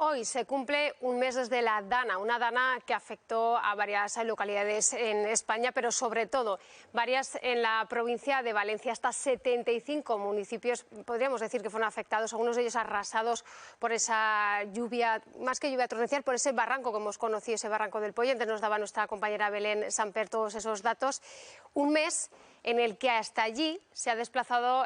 Hoy se cumple un mes desde la Dana, una Dana que afectó a varias localidades en España, pero sobre todo varias en la provincia de Valencia. Hasta 75 municipios, podríamos decir que fueron afectados, algunos de ellos arrasados por esa lluvia, más que lluvia torrencial, por ese barranco que hemos conocido, ese barranco del Poyo. Antes nos daba nuestra compañera Belén Samper todos esos datos. Un mes en el que hasta allí se ha desplazado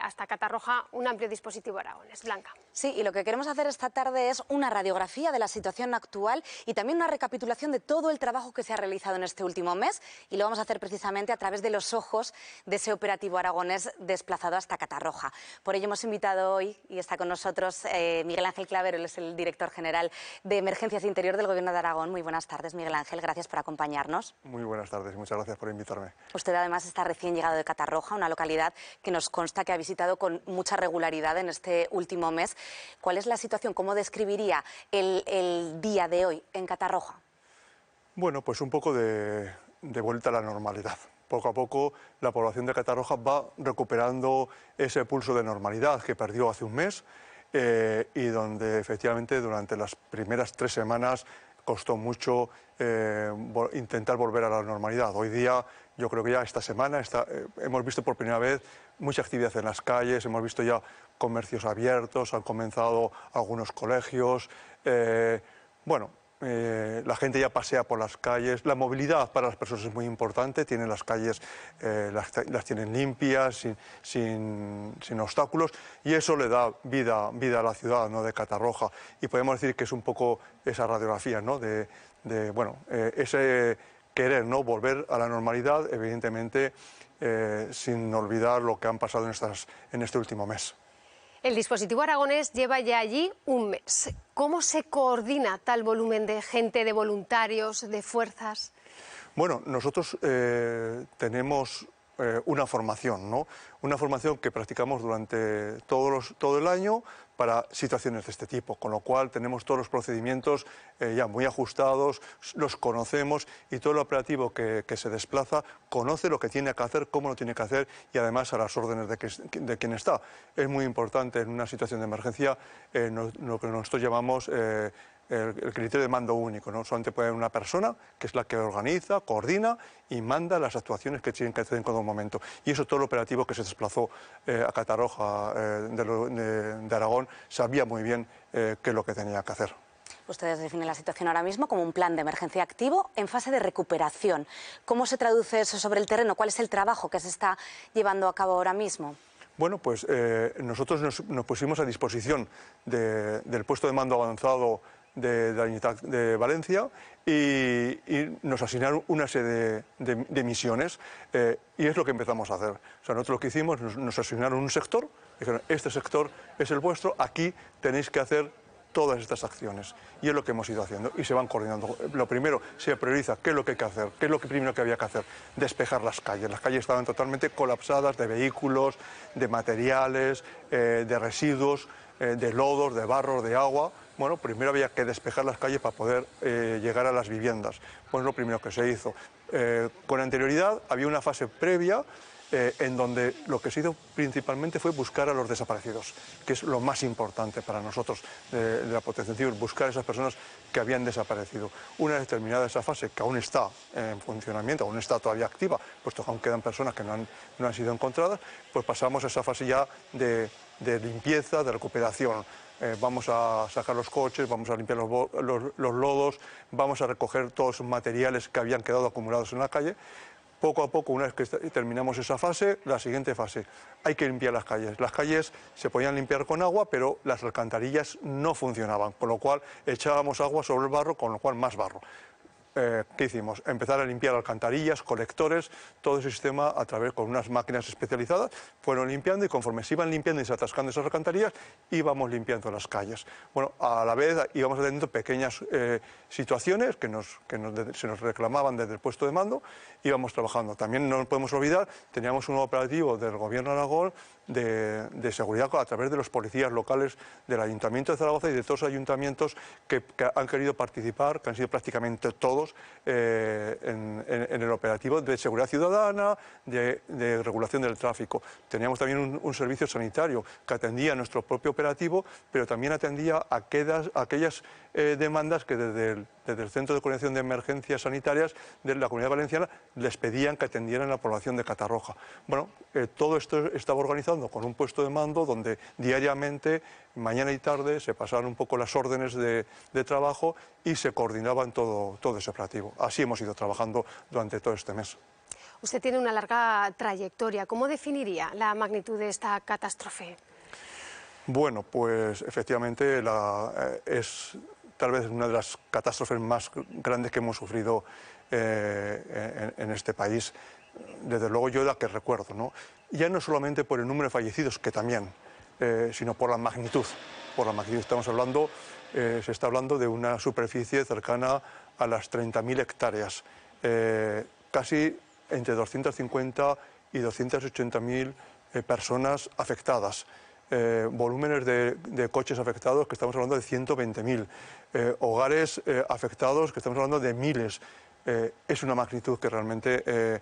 hasta Catarroja un amplio dispositivo Aragones. Blanca. Sí, y lo que queremos hacer esta tarde es una radiografía de la situación actual y también una recapitulación de todo el trabajo que se ha realizado en este último mes, y lo vamos a hacer precisamente a través de los ojos de ese operativo aragonés desplazado hasta Catarroja. Por ello hemos invitado hoy, y está con nosotros, Miguel Ángel Clavero. Él es el director general de Emergencias Interior del Gobierno de Aragón. Muy buenas tardes, Miguel Ángel, gracias por acompañarnos. Muy buenas tardes y muchas gracias por invitarme. Usted además está recién llegado de Catarroja, una localidad que nos consta que ha visitado con mucha regularidad en este último mes. ¿Cuál es la situación? ¿Cómo describiría el día de hoy en Catarroja? Bueno, pues un poco de vuelta a la normalidad. Poco a poco la población de Catarroja va recuperando ese pulso de normalidad que perdió hace un mes y donde efectivamente durante las primeras 3 semanas costó mucho intentar volver a la normalidad. Hoy día, yo creo que ya esta semana hemos visto por primera vez mucha actividad en las calles, hemos visto ya comercios abiertos, han comenzado algunos colegios. La gente ya pasea por las calles. La movilidad para las personas es muy importante. Tienen las calles, las tienen limpias, sin obstáculos, y eso le da vida a la ciudad, ¿no?, de Catarroja. Y podemos decir que es un poco esa radiografía, ¿no?, ese querer, ¿no?, volver a la normalidad, evidentemente sin olvidar lo que han pasado en este último mes. El dispositivo aragonés lleva ya allí un mes. ¿Cómo se coordina tal volumen de gente, de voluntarios, de fuerzas? Bueno, nosotros tenemos una formación, ¿no? Una formación que practicamos durante todo el año para situaciones de este tipo, con lo cual tenemos todos los procedimientos ya muy ajustados, los conocemos, y todo el operativo que se desplaza conoce lo que tiene que hacer, cómo lo tiene que hacer, y además a las órdenes de quien está. Es muy importante en una situación de emergencia lo que nosotros llamamos el criterio de mando único, ¿no? Solamente puede haber una persona que es la que organiza, coordina y manda las actuaciones que tienen que hacer en cada momento. Y eso, todo el operativo que se desplazó a Catarroja de Aragón sabía muy bien qué es lo que tenía que hacer. Ustedes definen la situación ahora mismo como un plan de emergencia activo en fase de recuperación. ¿Cómo se traduce eso sobre el terreno? ¿Cuál es el trabajo que se está llevando a cabo ahora mismo? Bueno, pues nosotros nos pusimos a disposición del puesto de mando avanzado de la Unidad de Valencia y nos asignaron una serie de misiones y es lo que empezamos a hacer. O sea, nosotros lo que hicimos, nos asignaron un sector, dijeron, este sector es el vuestro, aquí tenéis que hacer todas estas acciones, y es lo que hemos ido haciendo y se van coordinando. Lo primero, se prioriza qué es lo que hay que hacer, qué es lo primero que había que hacer: despejar las calles. Las calles estaban totalmente colapsadas de vehículos, de materiales, de residuos, de lodos, de barro, de agua. Bueno, primero había que despejar las calles para poder llegar a las viviendas. Pues lo primero que se hizo. Con anterioridad había una fase previa en donde lo que se hizo principalmente fue buscar a los desaparecidos, que es lo más importante para nosotros de la protección civil, buscar a esas personas que habían desaparecido. Una vez terminada esa fase, que aún está en funcionamiento, aún está todavía activa, puesto que aún quedan personas que no han sido encontradas, pues pasamos a esa fase ya de limpieza, de recuperación. Vamos a sacar los coches, vamos a limpiar los lodos, vamos a recoger todos esos materiales que habían quedado acumulados en la calle. Poco a poco, una vez que terminamos esa fase, la siguiente fase, hay que limpiar las calles. Las calles se podían limpiar con agua, pero las alcantarillas no funcionaban, por lo cual echábamos agua sobre el barro, con lo cual más barro. ¿Qué hicimos? Empezar a limpiar alcantarillas, colectores, todo ese sistema a través con unas máquinas especializadas, fueron limpiando, y conforme se iban limpiando y se atascando esas alcantarillas, íbamos limpiando las calles. Bueno, a la vez íbamos teniendo pequeñas situaciones que se nos reclamaban desde el puesto de mando, íbamos trabajando. También no nos podemos olvidar, teníamos un operativo del Gobierno de Aragón de seguridad a través de los policías locales del Ayuntamiento de Zaragoza y de todos los ayuntamientos que han querido participar, que han sido prácticamente todos en el operativo de seguridad ciudadana, de regulación del tráfico. Teníamos también un servicio sanitario que atendía nuestro propio operativo, pero también atendía aquellas demandas que desde el Centro de Coordinación de Emergencias Sanitarias de la Comunidad Valenciana les pedían que atendieran a la población de Catarroja. Bueno, todo esto estaba organizado con un puesto de mando donde diariamente, mañana y tarde, se pasaban un poco las órdenes de trabajo y se coordinaban todo ese operativo. Así hemos ido trabajando durante todo este mes. Usted tiene una larga trayectoria. ¿Cómo definiría la magnitud de esta catástrofe? Bueno, pues efectivamente es tal vez una de las catástrofes más grandes que hemos sufrido en este país, desde luego yo la que recuerdo, ¿no? Ya no solamente por el número de fallecidos, que también, sino por la magnitud. Por la magnitud estamos hablando, se está hablando de una superficie cercana a las 30.000 hectáreas, casi entre 250 y 280.000 personas afectadas. Volúmenes de coches afectados que estamos hablando de 120.000, hogares afectados que estamos hablando de miles. Es una magnitud que realmente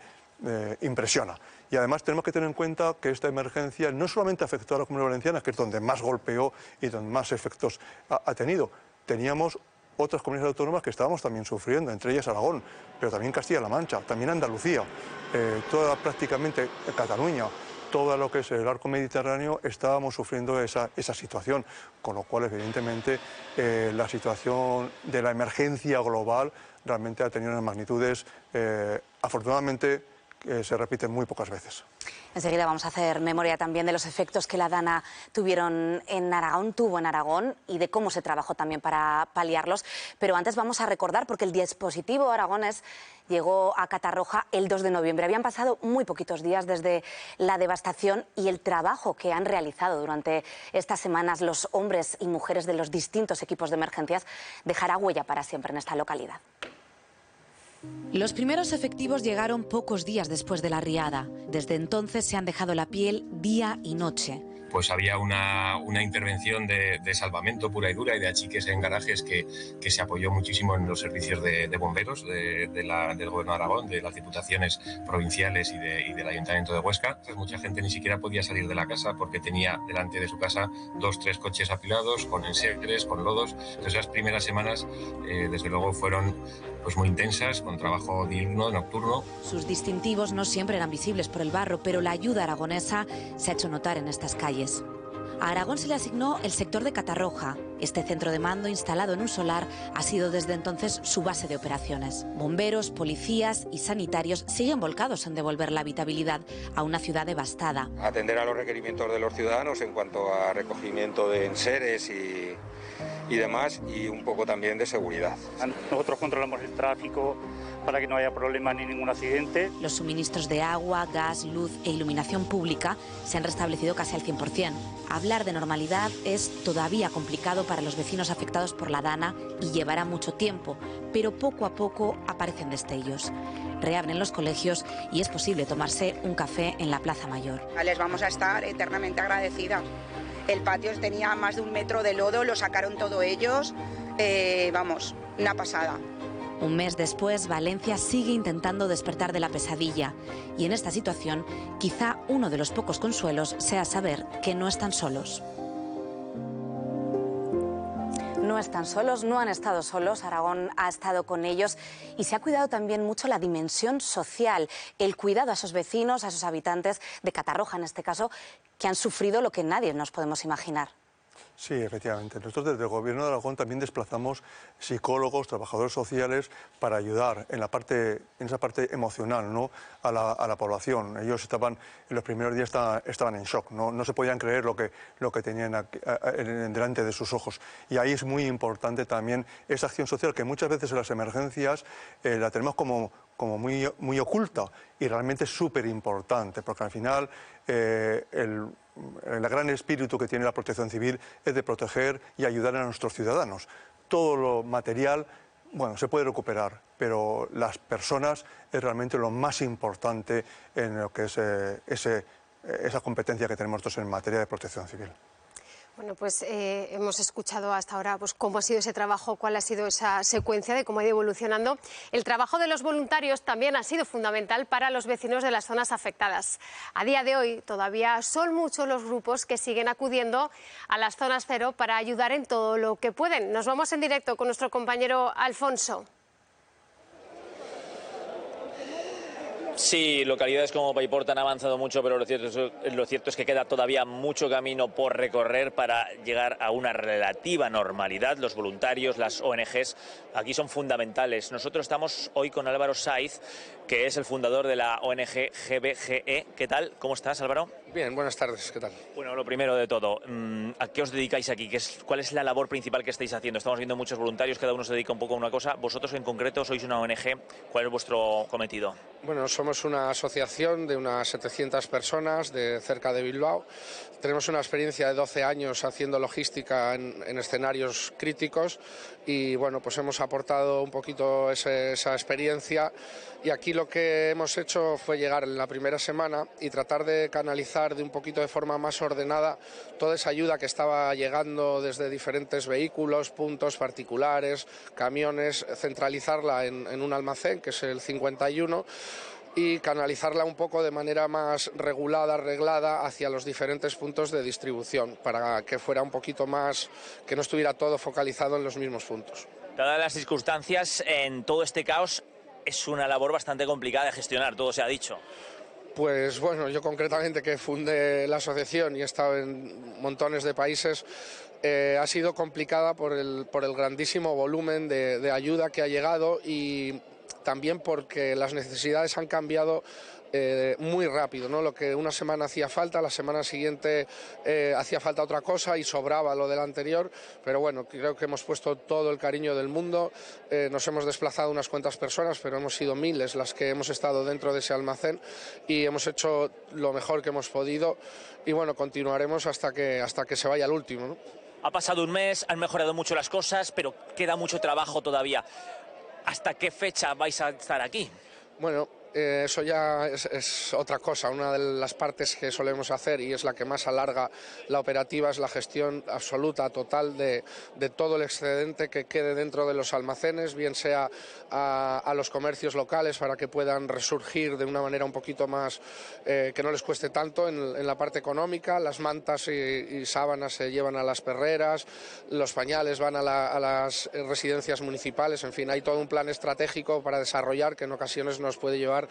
impresiona. Y además tenemos que tener en cuenta que esta emergencia no solamente afectó a la Comunidad Valenciana, que es donde más golpeó y donde más efectos ha tenido. Teníamos otras comunidades autónomas que estábamos también sufriendo, entre ellas Aragón, pero también Castilla-La Mancha, también Andalucía, toda prácticamente Cataluña. Todo lo que es el arco mediterráneo estábamos sufriendo esa situación, con lo cual evidentemente la situación de la emergencia global realmente ha tenido unas magnitudes, afortunadamente, que se repiten muy pocas veces. Enseguida vamos a hacer memoria también de los efectos que la Dana tuvo en Aragón y de cómo se trabajó también para paliarlos. Pero antes vamos a recordar, porque el dispositivo Aragonés llegó a Catarroja el 2 de noviembre. Habían pasado muy poquitos días desde la devastación y el trabajo que han realizado durante estas semanas los hombres y mujeres de los distintos equipos de emergencias dejará huella para siempre en esta localidad. Los primeros efectivos llegaron pocos días después de la riada. Desde entonces se han dejado la piel día y noche. Pues había una intervención de salvamento pura y dura y de achiques en garajes que se apoyó muchísimo en los servicios de bomberos del Gobierno de Aragón, de las diputaciones provinciales y del Ayuntamiento de Huesca. Mucha gente ni siquiera podía salir de la casa porque tenía delante de su casa 2 o 3 coches apilados, con enseres, con lodos. Entonces las primeras semanas, desde luego, fueron pues muy intensas, con trabajo diurno, nocturno. Sus distintivos no siempre eran visibles por el barro, pero la ayuda aragonesa se ha hecho notar en estas calles. A Aragón se le asignó el sector de Catarroja. Este centro de mando, instalado en un solar, ha sido desde entonces su base de operaciones. Bomberos, policías y sanitarios siguen volcados en devolver la habitabilidad a una ciudad devastada. Atender a los requerimientos de los ciudadanos en cuanto a recogimiento de enseres y demás, y un poco también de seguridad. Nosotros controlamos el tráfico para que no haya problemas ni ningún accidente. Los suministros de agua, gas, luz e iluminación pública se han restablecido casi al 100%. Hablar de normalidad es todavía complicado para los vecinos afectados por la Dana y llevará mucho tiempo, pero poco a poco aparecen destellos. Reabren los colegios y es posible tomarse un café en la Plaza Mayor. Les vamos a estar eternamente agradecidas. El patio tenía más de 1 metro de lodo, lo sacaron todos ellos, vamos, una pasada. Un mes después, Valencia sigue intentando despertar de la pesadilla. Y en esta situación, quizá uno de los pocos consuelos sea saber que no están solos. No están solos, no han estado solos, Aragón ha estado con ellos y se ha cuidado también mucho la dimensión social, el cuidado a esos vecinos, a esos habitantes de Catarroja en este caso, que han sufrido lo que nadie nos podemos imaginar. Sí, efectivamente. Nosotros desde el Gobierno de Aragón también desplazamos psicólogos, trabajadores sociales para ayudar en esa parte emocional, ¿no?, a la población. Ellos estaban, en los primeros días estaban en shock, no se podían creer lo que tenían delante de sus ojos. Y ahí es muy importante también esa acción social que muchas veces en las emergencias la tenemos como muy oculta y realmente es súper importante, porque al final el gran espíritu que tiene la Protección Civil es de proteger y ayudar a nuestros ciudadanos. Todo lo material, bueno, se puede recuperar, pero las personas es realmente lo más importante en lo que es esa competencia que tenemos nosotros en materia de protección civil. Bueno, pues hemos escuchado hasta ahora pues, cómo ha sido ese trabajo, cuál ha sido esa secuencia de cómo ha ido evolucionando. El trabajo de los voluntarios también ha sido fundamental para los vecinos de las zonas afectadas. A día de hoy todavía son muchos los grupos que siguen acudiendo a las zonas cero para ayudar en todo lo que pueden. Nos vamos en directo con nuestro compañero Alfonso. Sí, localidades como Paiporta han avanzado mucho, pero lo cierto es que queda todavía mucho camino por recorrer para llegar a una relativa normalidad. Los voluntarios, las ONGs, aquí son fundamentales. Nosotros estamos hoy con Álvaro Saiz, que es el fundador de la ONG GBGE. ¿Qué tal? ¿Cómo estás, Álvaro? Bien, buenas tardes. ¿Qué tal? Bueno, lo primero de todo, ¿a qué os dedicáis aquí? ¿Cuál es la labor principal que estáis haciendo? Estamos viendo muchos voluntarios, cada uno se dedica un poco a una cosa. Vosotros en concreto sois una ONG. ¿Cuál es vuestro cometido? Bueno, somos una asociación de unas 700 personas de cerca de Bilbao. Tenemos una experiencia de 12 años haciendo logística en escenarios críticos y bueno, pues hemos aportado un poquito esa experiencia y aquí lo que hemos hecho fue llegar en la primera semana y tratar de canalizar de un poquito de forma más ordenada toda esa ayuda que estaba llegando desde diferentes vehículos, puntos particulares, camiones, centralizarla en un almacén que es el 51 y canalizarla un poco de manera más regulada, arreglada hacia los diferentes puntos de distribución para que fuera un poquito más, que no estuviera todo focalizado en los mismos puntos. Dadas las circunstancias, en todo este caos es una labor bastante complicada de gestionar, todo se ha dicho. Pues bueno, yo concretamente que fundé la asociación y he estado en montones de países, ha sido complicada por el grandísimo volumen de ayuda que ha llegado y también porque las necesidades han cambiado muy rápido, ¿no? Lo que una semana hacía falta, la semana siguiente hacía falta otra cosa y sobraba lo del anterior, pero bueno, creo que hemos puesto todo el cariño del mundo, nos hemos desplazado unas cuantas personas, pero hemos sido miles las que hemos estado dentro de ese almacén y hemos hecho lo mejor que hemos podido y bueno, continuaremos hasta que se vaya el último, ¿no? Ha pasado un mes, han mejorado mucho las cosas, pero queda mucho trabajo todavía. ¿Hasta qué fecha vais a estar aquí? Bueno, eso ya es otra cosa. Una de las partes que solemos hacer y es la que más alarga la operativa es la gestión absoluta, total de todo el excedente que quede dentro de los almacenes, bien sea a los comercios locales para que puedan resurgir de una manera un poquito más que no les cueste tanto en la parte económica. Las mantas y sábanas se llevan a las perreras, los pañales van a las residencias municipales, en fin, hay todo un plan estratégico para desarrollar que en ocasiones nos puede llevar,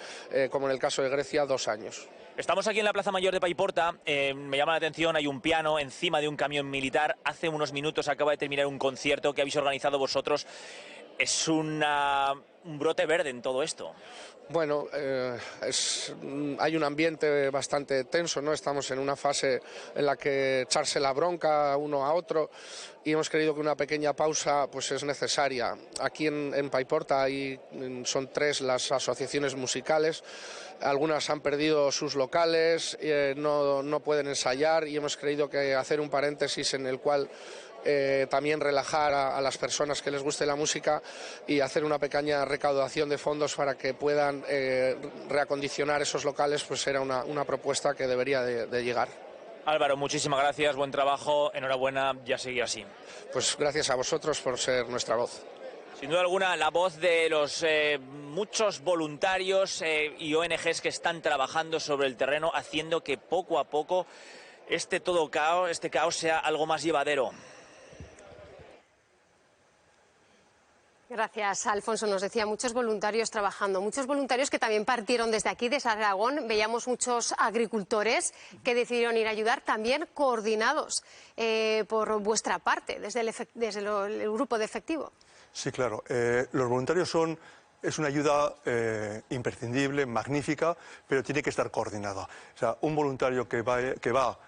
como en el caso de Grecia, 2 años. Estamos aquí en la Plaza Mayor de Paiporta, me llama la atención, hay un piano encima de un camión militar, hace unos minutos acaba de terminar un concierto que habéis organizado vosotros. Es un brote verde en todo esto. Bueno, hay un ambiente bastante tenso, ¿no? Estamos en una fase en la que echarse la bronca uno a otro y hemos creído que una pequeña pausa pues es necesaria. Aquí en Paiporta son 3 las asociaciones musicales, algunas han perdido sus locales, no pueden ensayar y hemos creído que hacer un paréntesis en el cual también relajar a las personas que les guste la música y hacer una pequeña recaudación de fondos para que puedan reacondicionar esos locales, pues era una propuesta que debería de llegar. Álvaro, muchísimas gracias, buen trabajo, enhorabuena, ya seguir así. Pues gracias a vosotros por ser nuestra voz. Sin duda alguna, la voz de los muchos voluntarios y ONGs que están trabajando sobre el terreno, haciendo que poco a poco este caos sea algo más llevadero. Gracias, Alfonso. Nos decía muchos voluntarios trabajando, muchos voluntarios que también partieron desde aquí, desde Aragón. Veíamos muchos agricultores que decidieron ir a ayudar, también coordinados por vuestra parte, desde el grupo de efectivo. Sí, claro. Los voluntarios es una ayuda imprescindible, magnífica, pero tiene que estar coordinada. O sea, un voluntario que va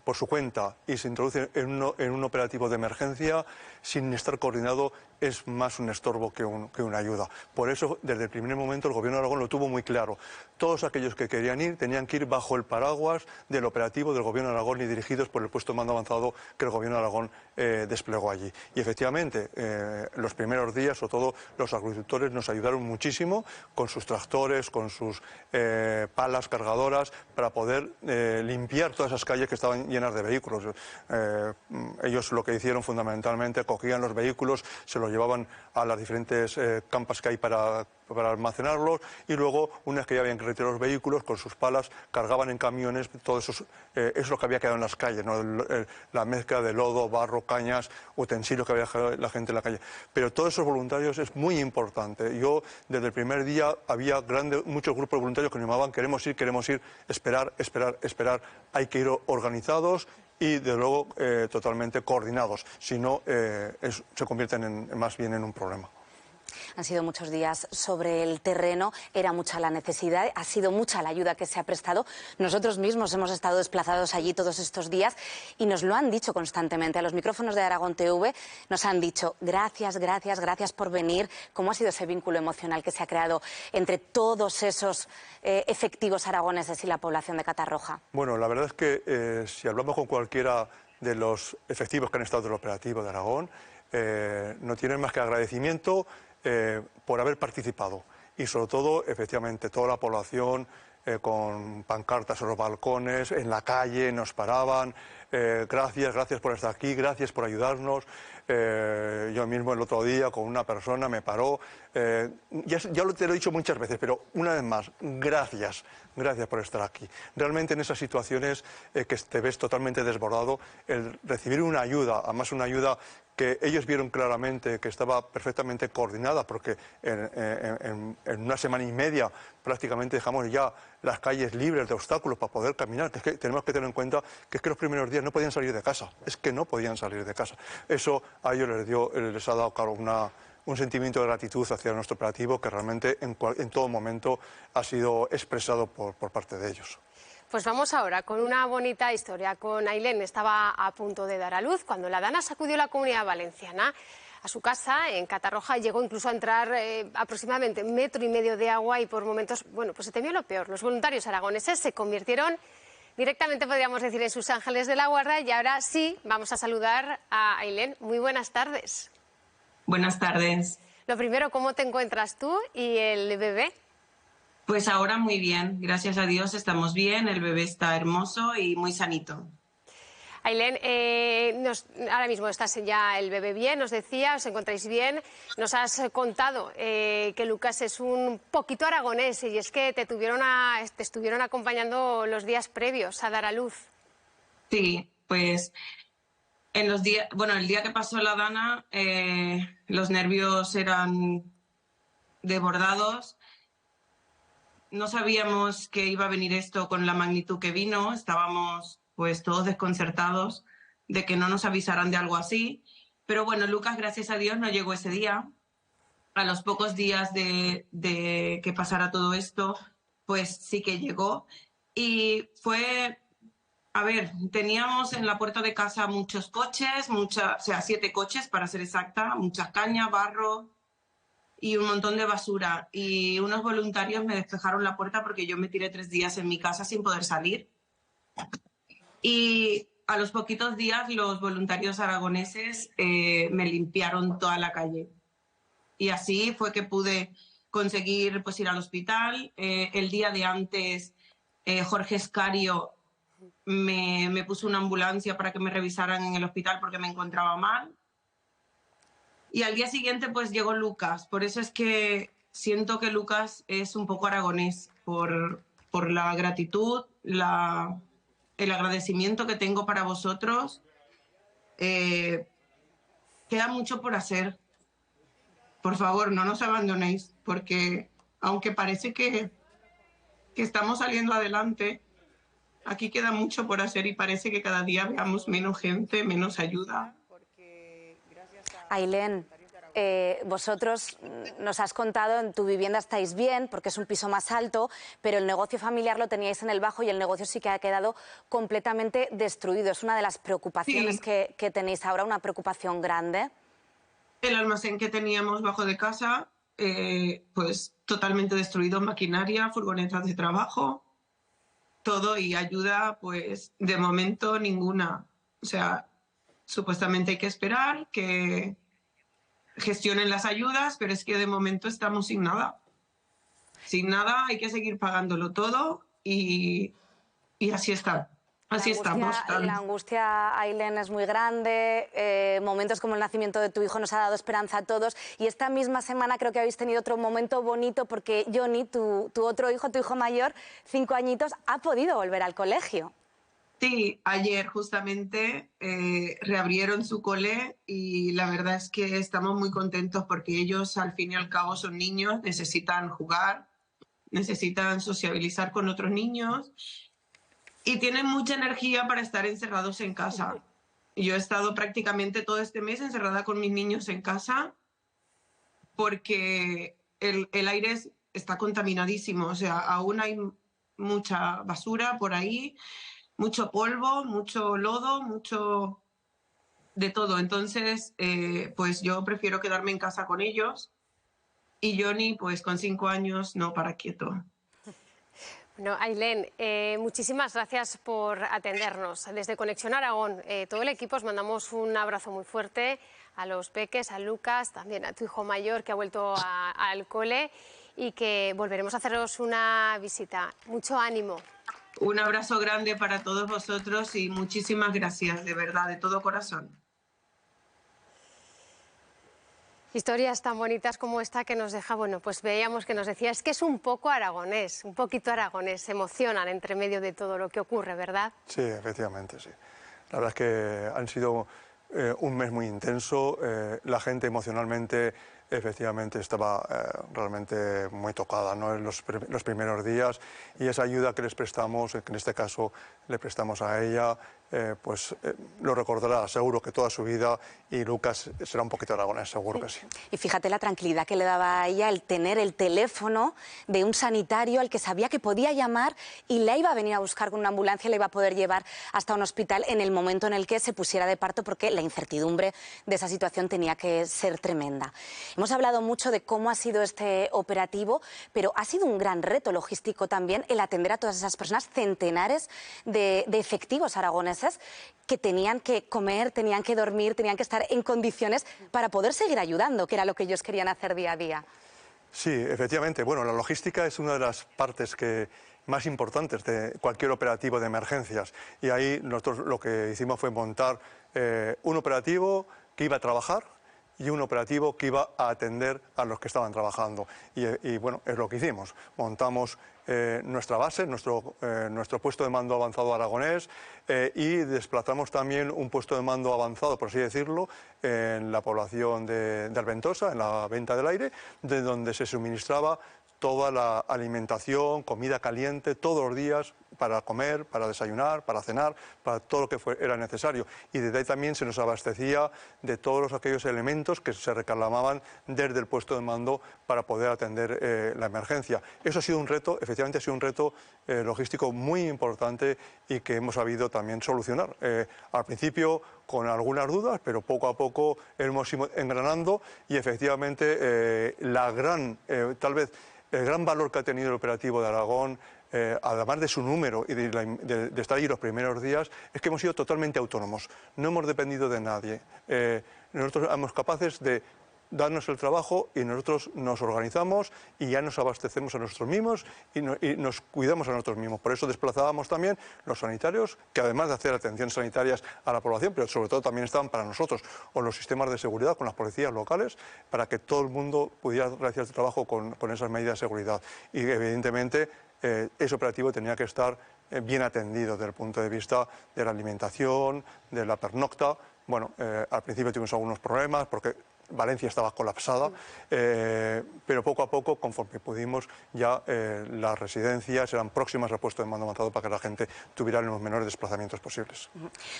por su cuenta y se introduce en un operativo de emergencia sin estar coordinado, es más un estorbo que una ayuda. Por eso, desde el primer momento, el Gobierno de Aragón lo tuvo muy claro. Todos aquellos que querían ir tenían que ir bajo el paraguas del operativo del Gobierno de Aragón y dirigidos por el puesto de mando avanzado que el Gobierno de Aragón desplegó allí. Y efectivamente, los primeros días, sobre todo los agricultores, nos ayudaron muchísimo con sus tractores, con sus palas cargadoras, para poder limpiar todas esas calles que estaban llenas de vehículos. Ellos lo que hicieron fundamentalmente, cogían los vehículos, se los llevaban a las diferentes campas que hay para almacenarlos, y luego, una vez que ya habían retirado los vehículos, con sus palas cargaban en camiones todo eso. Es lo que había quedado en las calles, ¿no? La mezcla de lodo, barro, cañas, utensilios que había dejado la gente en la calle. Pero todos esos voluntarios es muy importante. Yo, desde el primer día, había muchos grupos de voluntarios que nos llamaban: queremos ir, esperar, hay que ir organizados y, de luego, totalmente coordinados. Si no, se convierten más bien en un problema. Han sido muchos días sobre el terreno, era mucha la necesidad, ha sido mucha la ayuda que se ha prestado. Nosotros mismos hemos estado desplazados allí todos estos días y nos lo han dicho constantemente. A los micrófonos de Aragón TV nos han dicho: gracias, gracias, gracias por venir. ¿Cómo ha sido ese vínculo emocional que se ha creado entre todos esos efectivos aragoneses y la población de Catarroja? Bueno, la verdad es que si hablamos con cualquiera de los efectivos que han estado en el operativo de Aragón, no tienen más que agradecimiento por haber participado, y sobre todo, efectivamente, toda la población con pancartas en los balcones, en la calle, nos paraban: gracias por estar aquí, gracias por ayudarnos. Yo mismo el otro día con una persona me paró, ya te lo he dicho muchas veces, pero una vez más, gracias por estar aquí. Realmente, en esas situaciones que te ves totalmente desbordado, el recibir una ayuda, además una ayuda que ellos vieron claramente que estaba perfectamente coordinada, porque en una semana y media prácticamente dejamos ya las calles libres de obstáculos para poder caminar. Que es que tenemos que tener en cuenta que es que los primeros días no podían salir de casa, Eso a ellos les ha dado, claro, un sentimiento de gratitud hacia nuestro operativo que realmente en todo momento ha sido expresado por parte de ellos. Pues vamos ahora con una bonita historia. Con Ailén. Estaba a punto de dar a luz cuando la Dana sacudió la Comunidad Valenciana. A su casa, en Catarroja, llegó incluso a entrar aproximadamente 1,5 metros de agua y por momentos, bueno, pues se temió lo peor. Los voluntarios aragoneses se convirtieron directamente, podríamos decir, en sus ángeles de la guarda. Y ahora sí, vamos a saludar a Ailén. Muy buenas tardes. Buenas tardes. Lo primero, ¿cómo te encuentras tú y el bebé? Pues ahora muy bien, gracias a Dios estamos bien, el bebé está hermoso y muy sanito. Ailén, ahora mismo estás ya el bebé bien, nos decía, os encontráis bien. Nos has contado que Lucas es un poquito aragonés y es que te estuvieron acompañando los días previos a dar a luz. Sí, pues en los días, bueno, el día que pasó la Dana, los nervios eran desbordados. No sabíamos que iba a venir esto con la magnitud que vino, estábamos pues todos desconcertados de que no nos avisaran de algo así, pero bueno, Lucas, gracias a Dios, no llegó ese día. A los pocos días de que pasara todo esto, pues sí que llegó, y fue, a ver, teníamos en la puerta de casa muchos coches, 7 coches para ser exacta, muchas cañas, barro y un montón de basura, y unos voluntarios me despejaron la puerta porque yo me tiré 3 días en mi casa sin poder salir. Y a los poquitos días los voluntarios aragoneses me limpiaron toda la calle. Y así fue que pude conseguir pues ir al hospital. El día de antes Jorge Escario me puso una ambulancia para que me revisaran en el hospital porque me encontraba mal. Y al día siguiente pues llegó Lucas. Por eso es que siento que Lucas es un poco aragonés, por la gratitud, el agradecimiento que tengo para vosotros. Queda mucho por hacer. Por favor, no nos abandonéis, porque aunque parece que estamos saliendo adelante, aquí queda mucho por hacer y parece que cada día veamos menos gente, menos ayuda. Ailén, vosotros nos has contado, en tu vivienda estáis bien porque es un piso más alto, pero el negocio familiar lo teníais en el bajo y el negocio sí que ha quedado completamente destruido. Es una de las preocupaciones que tenéis ahora, una preocupación grande. El almacén que teníamos bajo de casa, pues totalmente destruido, maquinaria, furgonetas de trabajo, todo, y ayuda, pues de momento ninguna. O sea, supuestamente hay que esperar que gestionen las ayudas, pero es que de momento estamos sin nada. Sin nada, hay que seguir pagándolo todo y así está. Así estamos. La angustia, Ailén, es muy grande. Momentos como el nacimiento de tu hijo nos ha dado esperanza a todos. Y esta misma semana creo que habéis tenido otro momento bonito porque Johnny, tu otro hijo, tu hijo mayor, 5 añitos, ha podido volver al colegio. Sí, ayer justamente reabrieron su cole y la verdad es que estamos muy contentos porque ellos al fin y al cabo son niños, necesitan jugar, necesitan sociabilizar con otros niños y tienen mucha energía para estar encerrados en casa. Yo he estado prácticamente todo este mes encerrada con mis niños en casa porque el aire está contaminadísimo, o sea, aún hay mucha basura por ahí, mucho polvo, mucho lodo, mucho de todo. Entonces, pues yo prefiero quedarme en casa con ellos y Johnny, pues con 5 años, no para quieto. Bueno, Ailén, muchísimas gracias por atendernos. Desde Conexión Aragón, todo el equipo os mandamos un abrazo muy fuerte a los peques, a Lucas, también a tu hijo mayor que ha vuelto al cole y que volveremos a haceros una visita. Mucho ánimo. Un abrazo grande para todos vosotros y muchísimas gracias, de verdad, de todo corazón. Historias tan bonitas como esta que nos deja, bueno, pues veíamos que nos decía, es que es un poco aragonés, un poquito aragonés, se emocionan entre medio de todo lo que ocurre, ¿verdad? Sí, efectivamente, sí. La verdad es que han sido un mes muy intenso, la gente emocionalmente efectivamente estaba realmente muy tocada, ¿no?, en los primeros días, y esa ayuda que les prestamos, que en este caso le prestamos a ella, pues lo recordará seguro que toda su vida, y Lucas será un poquito aragonés, seguro que sí. Y fíjate la tranquilidad que le daba a ella el tener el teléfono de un sanitario al que sabía que podía llamar y la iba a venir a buscar con una ambulancia y la iba a poder llevar hasta un hospital en el momento en el que se pusiera de parto, porque la incertidumbre de esa situación tenía que ser tremenda. Hemos hablado mucho de cómo ha sido este operativo, pero ha sido un gran reto logístico también el atender a todas esas personas, centenares de efectivos aragoneses que tenían que comer, tenían que dormir, tenían que estar en condiciones para poder seguir ayudando, que era lo que ellos querían hacer día a día. Sí, efectivamente. Bueno, la logística es una de las partes más importantes de cualquier operativo de emergencias. Y ahí nosotros lo que hicimos fue montar un operativo que iba a trabajar y un operativo que iba a atender a los que estaban trabajando. Y bueno, es lo que hicimos. Montamos nuestra base, nuestro puesto de mando avanzado aragonés, y desplazamos también un puesto de mando avanzado, por así decirlo, en la población de Arventosa, en la Venta del Aire, de donde se suministraba toda la alimentación, comida caliente, todos los días, para comer, para desayunar, para cenar, para todo lo que era necesario. Y desde ahí también se nos abastecía de todos aquellos elementos que se reclamaban desde el puesto de mando para poder atender la emergencia. Eso ha sido un reto, efectivamente ha sido un reto logístico muy importante y que hemos sabido también solucionar. Al principio con algunas dudas, pero poco a poco hemos ido engranando y efectivamente tal vez el gran valor que ha tenido el operativo de Aragón, además de su número y de estar allí los primeros días, es que hemos sido totalmente autónomos. No hemos dependido de nadie. Nosotros somos capaces de darnos el trabajo y nosotros nos organizamos y ya nos abastecemos a nosotros mismos y nos cuidamos a nosotros mismos. Por eso desplazábamos también los sanitarios, que además de hacer atenciones sanitarias a la población, pero sobre todo también estaban para nosotros, o los sistemas de seguridad con las policías locales, para que todo el mundo pudiera realizar su trabajo con esas medidas de seguridad. Y evidentemente ese operativo tenía que estar bien atendido desde el punto de vista de la alimentación, de la pernocta. Bueno, al principio tuvimos algunos problemas porque Valencia estaba colapsada, pero poco a poco, conforme pudimos, ya las residencias eran próximas al puesto de mando avanzado para que la gente tuviera los menores desplazamientos posibles.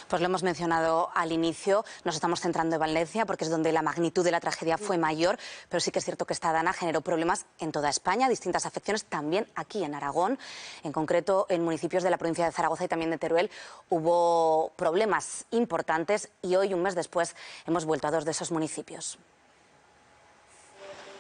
Pues lo hemos mencionado al inicio, nos estamos centrando en Valencia porque es donde la magnitud de la tragedia fue mayor, pero sí que es cierto que esta dana generó problemas en toda España, distintas afecciones también aquí en Aragón, en concreto en municipios de la provincia de Zaragoza y también de Teruel hubo problemas importantes y hoy, un mes después, hemos vuelto a 2 de esos municipios.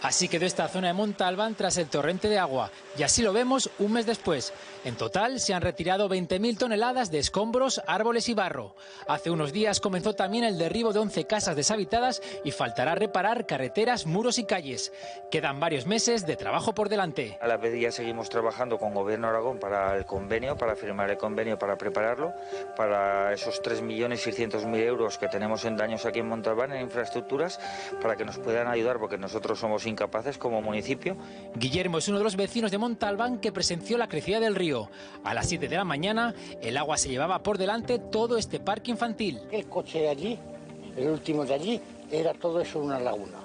Así quedó esta zona de Montalbán tras el torrente de agua. Y así lo vemos un mes después. En total se han retirado 20.000 toneladas de escombros, árboles y barro. Hace unos días comenzó también el derribo de 11 casas deshabitadas y faltará reparar carreteras, muros y calles. Quedan varios meses de trabajo por delante. A la vez ya seguimos trabajando con Gobierno de Aragón para el convenio, para firmar el convenio, para prepararlo, para esos 3.600.000 euros que tenemos en daños aquí en Montalbán, en infraestructuras, para que nos puedan ayudar, porque nosotros somos incapaces como municipio. Guillermo es uno de los vecinos de Montalbán que presenció la crecida del río. A las 7 de la mañana, el agua se llevaba por delante todo este parque infantil. El coche de allí, el último de allí, era todo eso una laguna.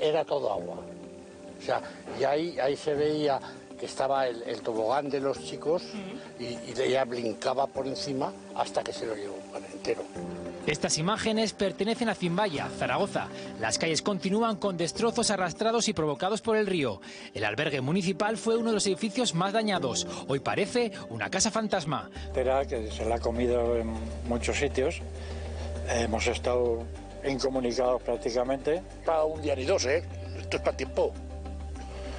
Era todo agua. O sea, y ahí se veía que estaba el tobogán de los chicos y ella brincaba por encima hasta que se lo llevó entero. Estas imágenes pertenecen a Zimbaya, Zaragoza. Las calles continúan con destrozos arrastrados y provocados por el río. El albergue municipal fue uno de los edificios más dañados. Hoy parece una casa fantasma. Que se la ha comido en muchos sitios. Hemos estado incomunicados prácticamente. Para un día ni 2, esto es para tiempo.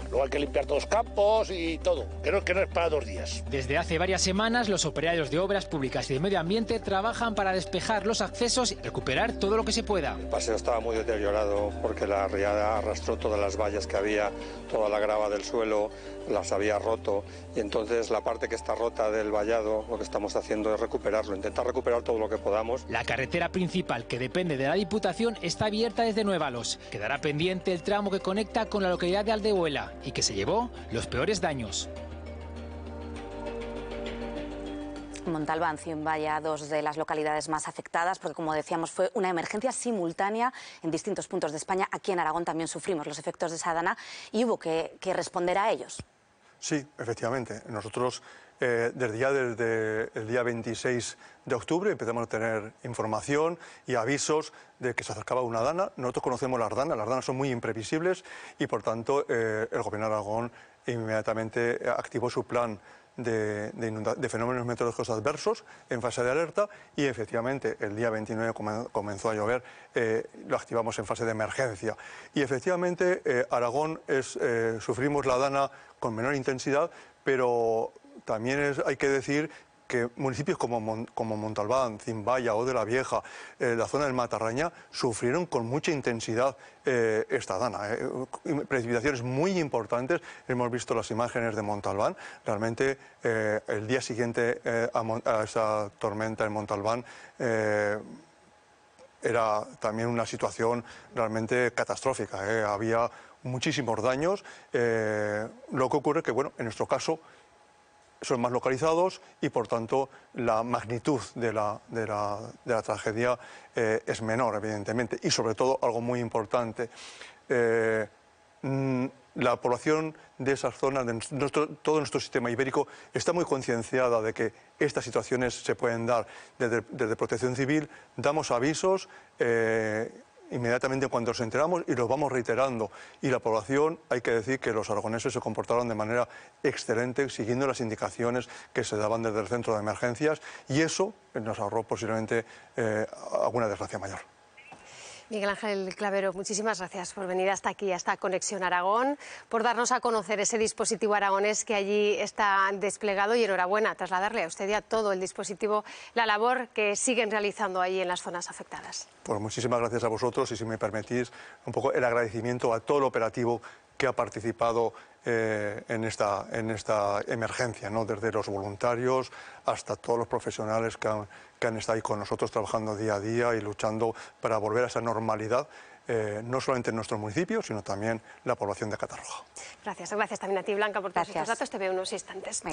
Luego hay que limpiar todos los campos y todo, que no es para 2 días. Desde hace varias semanas, los operarios de obras públicas y de medio ambiente trabajan para despejar los accesos y recuperar todo lo que se pueda. El paseo estaba muy deteriorado porque la riada arrastró todas las vallas que había, toda la grava del suelo, las había roto, y entonces la parte que está rota del vallado, lo que estamos haciendo es recuperarlo, intentar recuperar todo lo que podamos. La carretera principal, que depende de la Diputación, está abierta desde Nuevalos. Quedará pendiente el tramo que conecta con la localidad de Aldehuela y que se llevó los peores daños. Montalbán, Zimbaya, 2 de las localidades más afectadas, porque como decíamos fue una emergencia simultánea en distintos puntos de España. Aquí en Aragón también sufrimos los efectos de esa dana y hubo que responder a ellos. Sí, efectivamente. Nosotros desde el día 26 de octubre empezamos a tener información y avisos de que se acercaba una dana. Nosotros conocemos las danas son muy imprevisibles y por tanto el Gobierno de Aragón inmediatamente activó su plan de fenómenos meteorológicos adversos en fase de alerta y efectivamente el día 29 comenzó a llover, lo activamos en fase de emergencia y efectivamente Aragón sufrimos la dana con menor intensidad, pero también hay que decir que municipios como Montalbán, Zimbaya o de la Vieja, la zona del Matarraña, sufrieron con mucha intensidad esta dana. Precipitaciones muy importantes, hemos visto las imágenes de Montalbán, realmente el día siguiente a esa tormenta en Montalbán era también una situación realmente catastrófica, había muchísimos daños. Lo que ocurre es que, bueno, en nuestro caso, son más localizados y por tanto la magnitud de la tragedia es menor, evidentemente, y sobre todo algo muy importante, la población de esas zonas, todo nuestro sistema ibérico está muy concienciada de que estas situaciones se pueden dar. Desde Protección Civil damos avisos inmediatamente cuando nos enteramos y los vamos reiterando. Y la población, hay que decir que los aragoneses se comportaron de manera excelente, siguiendo las indicaciones que se daban desde el centro de emergencias, y eso nos ahorró posiblemente alguna desgracia mayor. Miguel Ángel Clavero, muchísimas gracias por venir hasta aquí, hasta Conexión Aragón, por darnos a conocer ese dispositivo aragonés que allí está desplegado y enhorabuena, trasladarle a usted y a todo el dispositivo la labor que siguen realizando allí en las zonas afectadas. Pues muchísimas gracias a vosotros y si me permitís un poco el agradecimiento a todo el operativo que ha participado en esta emergencia, ¿no? Desde los voluntarios hasta todos los profesionales que han estado ahí con nosotros trabajando día a día y luchando para volver a esa normalidad, no solamente en nuestro municipio, sino también la población de Catarroja. Gracias, gracias también a ti, Blanca, por todos estos datos. Te veo unos instantes.